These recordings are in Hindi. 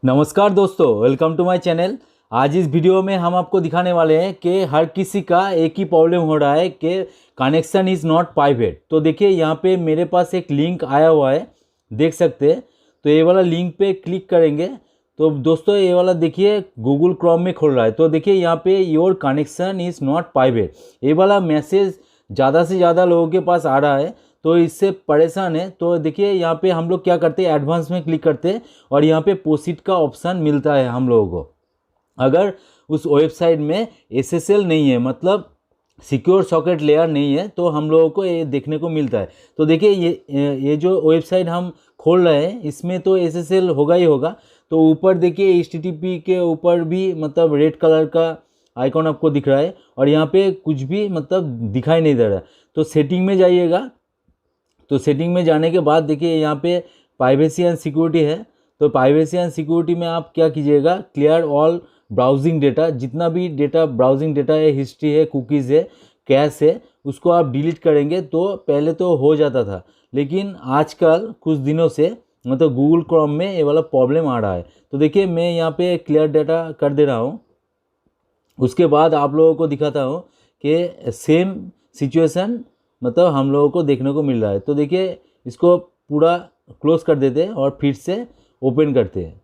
नमस्कार दोस्तों, वेलकम टू माय चैनल। आज इस वीडियो में हम आपको दिखाने वाले हैं कि हर किसी का एक ही प्रॉब्लम हो रहा है कि कनेक्शन इज़ नॉट प्राइवेट। तो देखिए यहाँ पे मेरे पास एक लिंक आया हुआ है, देख सकते हैं। तो ये वाला लिंक पे क्लिक करेंगे तो दोस्तों ये वाला देखिए गूगल क्रोम में खुल रहा है। तो देखिए यहाँ पे your connection is not private, ये वाला मैसेज ज़्यादा से ज़्यादा लोगों के पास आ रहा है। तो इससे परेशान है। तो देखिए यहाँ पे हम लोग क्या करते हैं, एडवांस में क्लिक करते हैं और यहाँ पे प्रोसीड का ऑप्शन मिलता है हम लोगों को। अगर उस वेबसाइट में एसएसएल नहीं है, मतलब सिक्योर सॉकेट लेयर नहीं है, तो हम लोगों को ये देखने को मिलता है। तो देखिए ये जो वेबसाइट हम खोल रहे हैं इसमें तो एसएसएल होगा ही होगा। तो ऊपर देखिए एचटीटीपी के ऊपर भी मतलब रेड कलर का आइकॉन आपको दिख रहा है और यहाँ पे कुछ भी मतलब दिखाई नहीं दे रहा है। तो सेटिंग में जाइएगा। तो सेटिंग में जाने के बाद देखिए यहाँ पे प्राइवेसी एंड सिक्योरिटी है। तो प्राइवेसी एंड सिक्योरिटी में आप क्या कीजिएगा, क्लियर ऑल ब्राउजिंग डेटा, जितना भी डेटा ब्राउजिंग डेटा है, हिस्ट्री है, कुकीज़ है, कैश है, उसको आप डिलीट करेंगे। तो पहले तो हो जाता था, लेकिन आजकल कुछ दिनों से मतलब गूगल क्रोम में ये वाला प्रॉब्लम आ रहा है। तो देखिए मैं यहाँ पे क्लियर डेटा कर दे रहा हूँ। उसके बाद आप लोगों को दिखाता हूँ कि सेम सिचुएशन मतलब हम लोगों को देखने को मिल रहा है। तो देखिए इसको पूरा क्लोज कर देते हैं और फिर से ओपन करते हैं।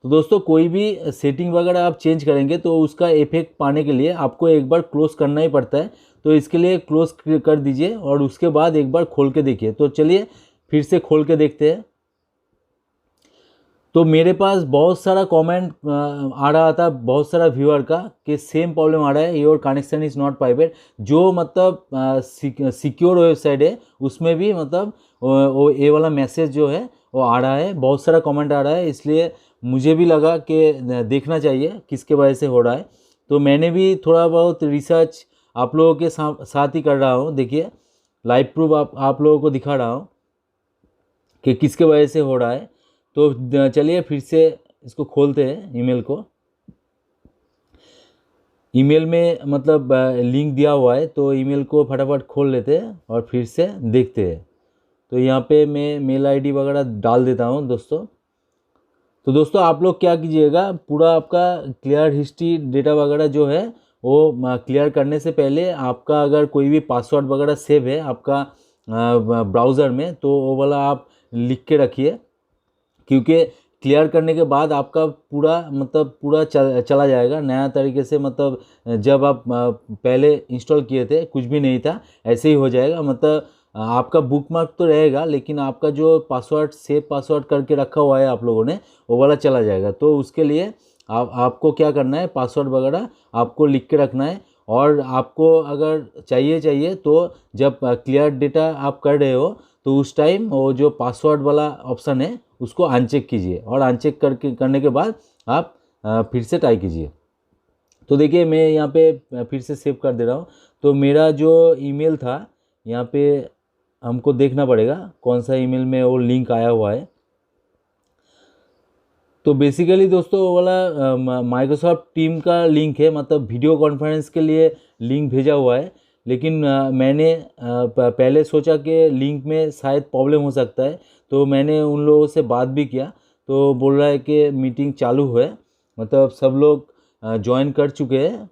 तो दोस्तों कोई भी सेटिंग वगैरह आप चेंज करेंगे तो उसका इफेक्ट पाने के लिए आपको एक बार क्लोज करना ही पड़ता है। तो इसके लिए क्लोज कर दीजिए और उसके बाद एक बार खोल के देखिए। तो चलिए फिर से खोल के देखते हैं। तो मेरे पास बहुत सारा कमेंट आ रहा था, बहुत सारा व्यूअर का, कि सेम प्रॉब्लम आ रहा है, your connection is not private. जो मतलब सिक्योर वेबसाइट है उसमें भी मतलब वो ये वाला मैसेज जो है वो आ रहा है, बहुत सारा कमेंट आ रहा है। इसलिए मुझे भी लगा कि देखना चाहिए किसके वजह से हो रहा है। तो मैंने भी थोड़ा बहुत रिसर्च आप लोगों के साथ ही कर रहा हूँ। देखिए लाइव प्रूफ आप लोगों को दिखा रहा हूँ कि किसके वजह से हो रहा है। तो चलिए फिर से इसको खोलते हैं ईमेल को। ईमेल में मतलब लिंक दिया हुआ है, तो ईमेल को फटाफट खोल लेते हैं और फिर से देखते हैं। तो यहाँ पे मैं मेल आईडी वगैरह डाल देता हूँ दोस्तों। तो दोस्तों आप लोग क्या कीजिएगा, पूरा आपका क्लियर हिस्ट्री डेटा वगैरह जो है वो क्लियर करने से पहले आपका अगर कोई भी पासवर्ड वगैरह सेव है आपका ब्राउज़र में, तो वो वाला आप लिख के रखिए। क्योंकि क्लियर करने के बाद आपका पूरा मतलब पूरा चला जाएगा नया तरीके से। मतलब जब आप पहले इंस्टॉल किए थे कुछ भी नहीं था, ऐसे ही हो जाएगा। मतलब आपका बुक मार्क तो रहेगा, लेकिन आपका जो पासवर्ड सेव पासवर्ड करके रखा हुआ है आप लोगों ने, वो वाला चला जाएगा। तो उसके लिए आपको क्या करना है, पासवर्ड वगैरह आपको लिख के रखना है। और आपको अगर चाहिए तो जब क्लियर डेटा आप कर रहे हो तो उस टाइम वो जो पासवर्ड वाला ऑप्शन है उसको अनचेक कीजिए और अनचेक करने के बाद आप फिर से ट्राई कीजिए। तो देखिए मैं यहाँ पे फिर से सेव कर दे रहा हूँ। तो मेरा जो ईमेल था यहाँ पे हमको देखना पड़ेगा कौन सा ईमेल में वो लिंक आया हुआ है। तो बेसिकली दोस्तों वो वाला माइक्रोसॉफ्ट टीम का लिंक है, मतलब वीडियो कॉन्फ्रेंस के लिए लिंक भेजा हुआ है। लेकिन मैंने पहले सोचा कि लिंक में शायद प्रॉब्लम हो सकता है, तो मैंने उन लोगों से बात भी किया। तो बोल रहा है कि मीटिंग चालू है, मतलब सब लोग ज्वाइन कर चुके हैं,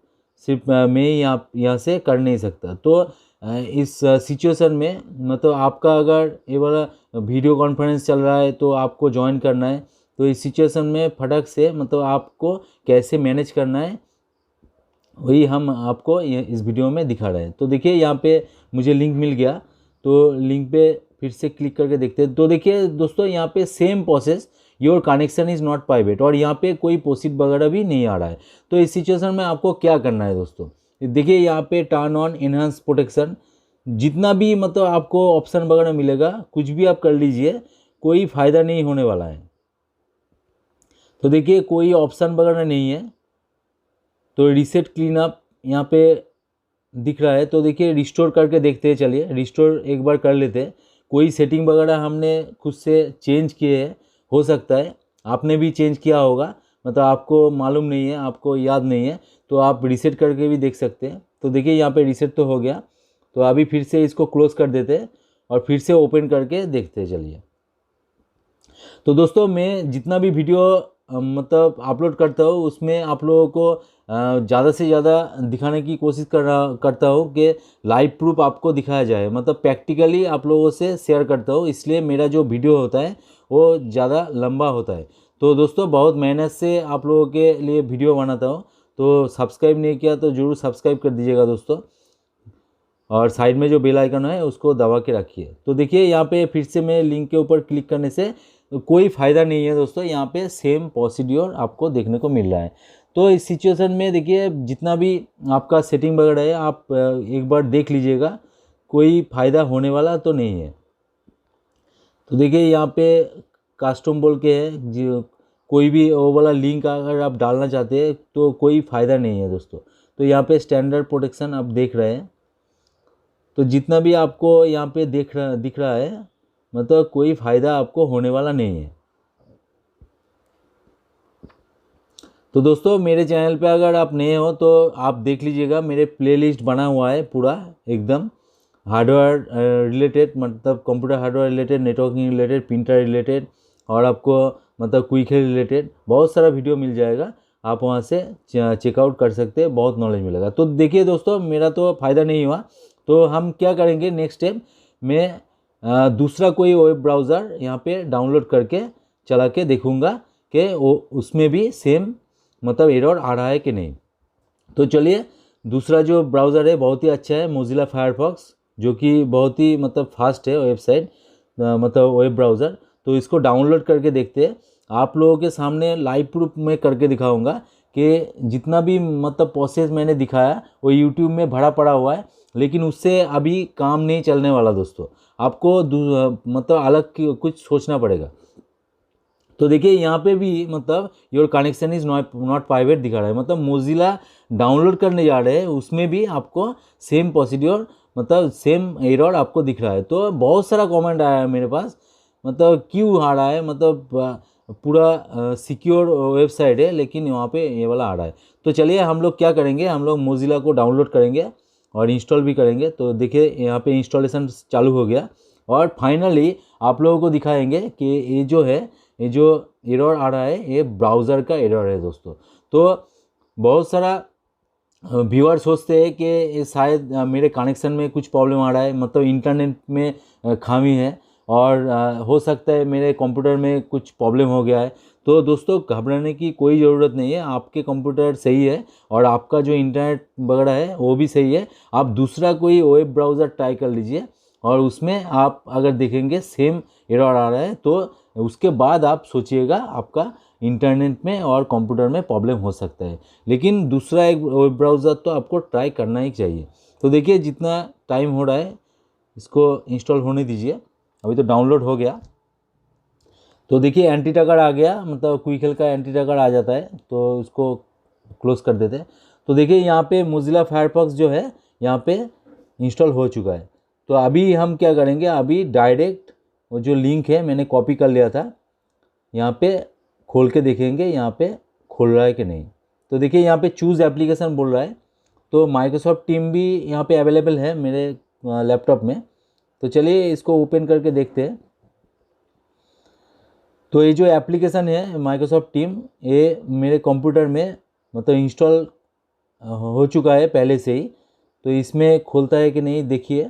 सिर्फ मैं यहाँ से कर नहीं सकता। तो इस सिचुएशन में मतलब आपका अगर ये वाला वीडियो कॉन्फ्रेंस चल रहा है तो आपको ज्वाइन करना है। तो इस सिचुएशन में फटक से मतलब आपको कैसे मैनेज करना है वही हम आपको इस वीडियो में दिखा रहे हैं। तो देखिए यहाँ पे मुझे लिंक मिल गया, तो लिंक पे फिर से क्लिक करके देखते हैं। तो देखिए दोस्तों यहाँ पे same process, your connection is not private, और यहाँ पे कोई प्रोसीड वगैरह भी नहीं आ रहा है। तो इस सिचुएशन में आपको क्या करना है दोस्तों, देखिए यहाँ पे टर्न ऑन इनहांस प्रोटेक्शन, जितना भी मतलब आपको ऑप्शन वगैरह मिलेगा कुछ भी आप कर लीजिए, कोई फ़ायदा नहीं होने वाला है। तो देखिए कोई ऑप्शन वगैरह नहीं है। तो रीसेट क्लीन अप यहाँ पे दिख रहा है। तो देखिए रिस्टोर करके देखते हैं, चलिए रिस्टोर एक बार कर लेते हैं। कोई सेटिंग वगैरह हमने खुद से चेंज किए हैं, हो सकता है आपने भी चेंज किया होगा, मतलब आपको मालूम नहीं है, आपको याद नहीं है, तो आप रीसेट करके भी देख सकते हैं। तो देखिए यहाँ पे रीसेट तो हो गया। तो अभी फिर से इसको क्लोज़ कर देते हैं और फिर से ओपन करके देखते हैं, चलिए। तो दोस्तों मैं जितना भी वीडियो मतलब अपलोड करता हूँ उसमें आप लोगों को ज़्यादा से ज़्यादा दिखाने की कोशिश करता हूँ कि लाइव प्रूफ आपको दिखाया जाए, मतलब प्रैक्टिकली आप लोगों से शेयर करता हूँ, इसलिए मेरा जो वीडियो होता है वो ज़्यादा लंबा होता है। तो दोस्तों बहुत मेहनत से आप लोगों के लिए वीडियो बनाता हूँ, तो सब्सक्राइब नहीं किया तो ज़रूर सब्सक्राइब कर दीजिएगा दोस्तों, और साइड में जो बेल आइकन है उसको दबा के रखिए। तो देखिए यहाँ पे फिर से मैं लिंक के ऊपर क्लिक करने से कोई फ़ायदा नहीं है दोस्तों, यहाँ पे सेम प्रोसीड्योर आपको देखने को मिल रहा है। तो इस सिचुएशन में देखिए जितना भी आपका सेटिंग वगैरह है आप एक बार देख लीजिएगा, कोई फ़ायदा होने वाला तो नहीं है। तो देखिए यहाँ पे कस्टम बोल के है, जो कोई भी वो वाला लिंक अगर आप डालना चाहते हैं तो कोई फ़ायदा नहीं है दोस्तों। तो यहाँ पे स्टैंडर्ड प्रोटेक्शन आप देख रहे हैं, तो जितना भी आपको यहाँ पे दिख रहा है, मतलब कोई फ़ायदा आपको होने वाला नहीं है। तो दोस्तों मेरे चैनल पे अगर आप नए हो तो आप देख लीजिएगा, मेरे प्लेलिस्ट बना हुआ है पूरा एकदम हार्डवेयर रिलेटेड, मतलब computer hardware related, networking related, printer related, और आपको मतलब क्विक रिलेटेड बहुत सारा वीडियो मिल जाएगा, आप वहाँ से चेकआउट कर सकते हैं, बहुत नॉलेज मिलेगा। तो देखिए दोस्तों मेरा तो फ़ायदा नहीं हुआ, तो हम क्या करेंगे नेक्स्ट स्टेप, मैं दूसरा कोई वेब ब्राउज़र यहाँ पे डाउनलोड करके चला के देखूँगा कि वो उसमें भी सेम मतलब एरर आ रहा है कि नहीं। तो चलिए दूसरा जो ब्राउज़र है बहुत ही अच्छा है, मोजिला फायरफॉक्स, जो कि बहुत ही मतलब फास्ट है वेबसाइट, मतलब वेब ब्राउज़र। तो इसको डाउनलोड करके देखते हैं, आप लोगों के सामने लाइव प्रूफ में करके दिखाऊंगा कि जितना भी मतलब प्रोसेस मैंने दिखाया वो यूट्यूब में भरा पड़ा हुआ है, लेकिन उससे अभी काम नहीं चलने वाला दोस्तों, आपको मतलब अलग कुछ सोचना पड़ेगा। तो देखिए यहाँ पे भी मतलब your connection is not private दिखा रहा है, मतलब मोजिला डाउनलोड करने जा रहे हैं उसमें भी आपको सेम प्रोसीड्योर मतलब सेम एरर आपको दिख रहा है। तो बहुत सारा कमेंट आया है मेरे पास, मतलब क्यों आ रहा है, मतलब पूरा सिक्योर वेबसाइट है लेकिन वहाँ पे ये वाला आ रहा है। तो चलिए हम लोग क्या करेंगे, हम लोग मोजिला को डाउनलोड करेंगे और इंस्टॉल भी करेंगे। तो देखिए यहाँ पे इंस्टॉलेशन चालू हो गया, और फाइनली आप लोगों को दिखाएंगे कि ये जो एरर आ रहा है ये ब्राउज़र का एरर है दोस्तों। तो बहुत सारा व्यूअर सोचते हैं कि ये शायद मेरे कनेक्शन में कुछ प्रॉब्लम आ रहा है, मतलब इंटरनेट में खामी है, और हो सकता है मेरे कंप्यूटर में कुछ प्रॉब्लम हो गया है। तो दोस्तों घबराने की कोई ज़रूरत नहीं है, आपके कंप्यूटर सही है और आपका जो इंटरनेट वगैरह है वो भी सही है। आप दूसरा कोई वेब ब्राउज़र ट्राई कर लीजिए, और उसमें आप अगर देखेंगे सेम एरर आ रहा है तो उसके बाद आप सोचिएगा आपका इंटरनेट में और कंप्यूटर में प्रॉब्लम हो सकता है, लेकिन दूसरा एक वेब ब्राउज़र तो आपको ट्राई करना ही चाहिए। तो देखिए जितना टाइम हो रहा है इसको इंस्टॉल होने दीजिए, अभी तो डाउनलोड हो गया। तो देखिए एंटी टैगर आ गया, मतलब क्विक का एंटी टैगर आ जाता है, तो उसको क्लोज कर देते हैं। तो देखिए यहाँ पे मोजिला फायरफॉक्स जो है यहाँ पे इंस्टॉल हो चुका है। तो अभी हम क्या करेंगे, अभी डायरेक्ट वो जो लिंक है मैंने कॉपी कर लिया था, यहाँ पे खोल के देखेंगे यहाँ पे खोल रहा है कि नहीं। तो देखिए यहाँ पे चूज़ एप्लीकेशन बोल रहा है, तो माइक्रोसॉफ्ट टीम भी यहाँ पे अवेलेबल है मेरे लैपटॉप में। तो चलिए इसको ओपन करके देखते हैं। तो ये जो एप्लीकेशन है माइक्रोसॉफ्ट टीम, ये मेरे कंप्यूटर में मतलब इंस्टॉल हो चुका है पहले से ही। तो इसमें खोलता है कि नहीं देखिए,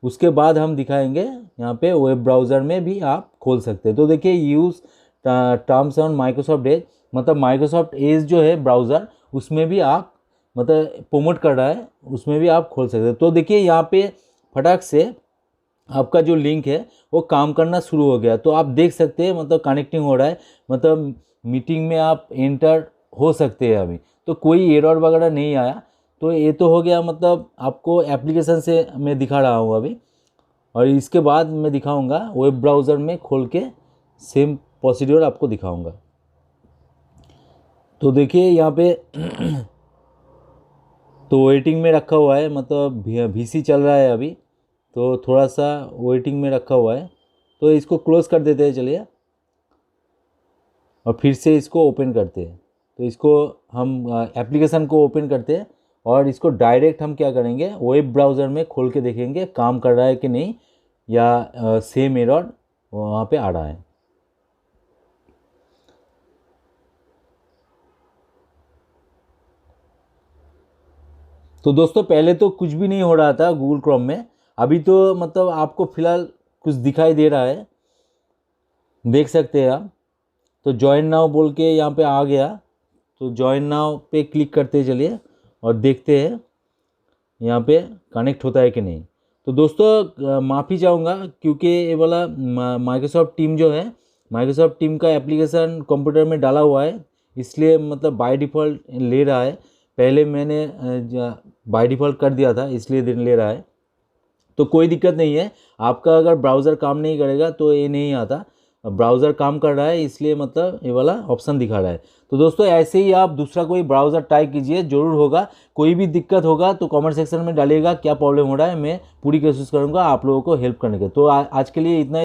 उसके बाद हम दिखाएंगे यहाँ पे वेब ब्राउज़र में भी आप खोल सकते हैं। तो देखिए use terms on Microsoft Edge, मतलब माइक्रोसॉफ्ट एज जो है ब्राउज़र उसमें भी आप मतलब प्रमोट कर रहा है, उसमें भी आप खोल सकते हैं। तो देखिए यहाँ पे फटाक से आपका जो लिंक है वो काम करना शुरू हो गया, तो आप देख सकते हैं मतलब कनेक्टिंग हो रहा है, मतलब मीटिंग में आप एंटर हो सकते हैं अभी। तो कोई एरर वगैरह नहीं आया। तो ये तो हो गया, मतलब आपको एप्लीकेशन से मैं दिखा रहा हूँ अभी, और इसके बाद मैं दिखाऊंगा वेब ब्राउज़र में खोल के सेम प्रोसीड्योर आपको दिखाऊंगा। तो देखिए यहाँ पे तो वेटिंग में रखा हुआ है, मतलब VC चल रहा है अभी, तो थोड़ा सा वेटिंग में रखा हुआ है। तो इसको क्लोज़ कर देते हैं चलिए, और फिर से इसको ओपन करते हैं। तो इसको हम एप्लीकेशन को ओपन करते हैं, और इसको डायरेक्ट हम क्या करेंगे वेब ब्राउज़र में खोल के देखेंगे काम कर रहा है कि नहीं, या सेम एरर वहाँ पे आ रहा है। तो दोस्तों पहले तो कुछ भी नहीं हो रहा था गूगल क्रोम में, अभी तो मतलब आपको फ़िलहाल कुछ दिखाई दे रहा है, देख सकते हैं आप। तो ज्वाइन नाउ बोल के यहाँ पे आ गया, तो ज्वाइन नाउ पे क्लिक करते चलिए और देखते हैं यहाँ पे कनेक्ट होता है कि नहीं। तो दोस्तों माफ़ी चाहूँगा क्योंकि ये वाला माइक्रोसॉफ्ट टीम जो है, माइक्रोसॉफ्ट टीम का एप्लीकेशन कंप्यूटर में डाला हुआ है, इसलिए मतलब बाय डिफ़ॉल्ट ले रहा है। पहले मैंने बाय डिफ़ॉल्ट कर दिया था, इसलिए ले रहा है। तो कोई दिक्कत नहीं है, आपका अगर ब्राउज़र काम नहीं करेगा तो ये नहीं आता। ब्राउज़र काम कर रहा है इसलिए मतलब ये वाला ऑप्शन दिखा रहा है। तो दोस्तों ऐसे ही आप दूसरा कोई ब्राउज़र ट्राई कीजिए, ज़रूर होगा। कोई भी दिक्कत होगा तो कमेंट सेक्शन में डालिएगा क्या प्रॉब्लम हो रहा है, मैं पूरी कोशिश करूँगा आप लोगों को हेल्प करने की। तो आज के लिए इतना